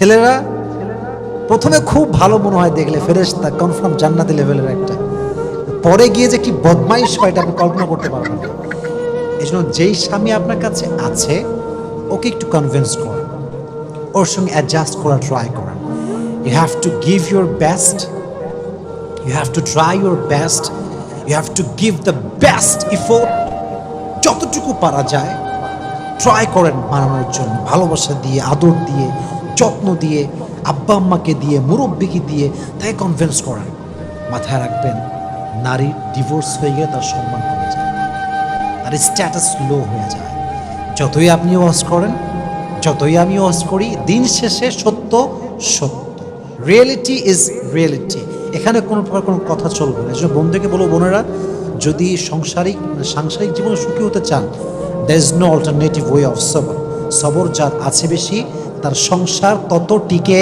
ছেলেরা প্রথমে খুব ভালো মনে হয় দেখলে, ফেরেশতা, কনফার্ম জান্নাতি লেভেলের একটা, পরে গিয়ে যে কি বদমাইশ হয় এটা আপনি কল্পনা করতে পারবেন না। এই জন্য যেই স্বামী আপনার কাছে আছে ওকে একটু কনভিন্স করেন, ওর সঙ্গে অ্যাডজাস্ট করার ট্রাই করেন। You have to give your best, you have to try your best, you have to give the best effort. যতটুকু পারা যায় ট্রাই করেন মানানোর জন্য, ভালোবাসা দিয়ে, আদর দিয়ে, যত্ন দিয়ে, আব্বা আম্মাকে দিয়ে, মুরব্বিকে দিয়ে তাই কনভিন্স করেন। মাথায় রাখবেন, নারীর ডিভোর্স হয়ে গেলে তার সম্মান কমে যায়, তার স্ট্যাটাস লো হয়ে যায়। যতই আপনি ওয়াজ করেন, যতই আমি ওয়াজ করি, দিন শেষে সত্য সত্য, রিয়েলিটি ইজ রিয়েলিটি। এখানে কোনো প্রকার কোনো কথা চলবে না। এজন্য বন্ধুকে বলবো, বোনেরা, যদি সাংসারিক জীবনে সুখী হতে চান, there is no alternative way of সবর। সবর যার আছে বেশি, তার সংসার তত টিকে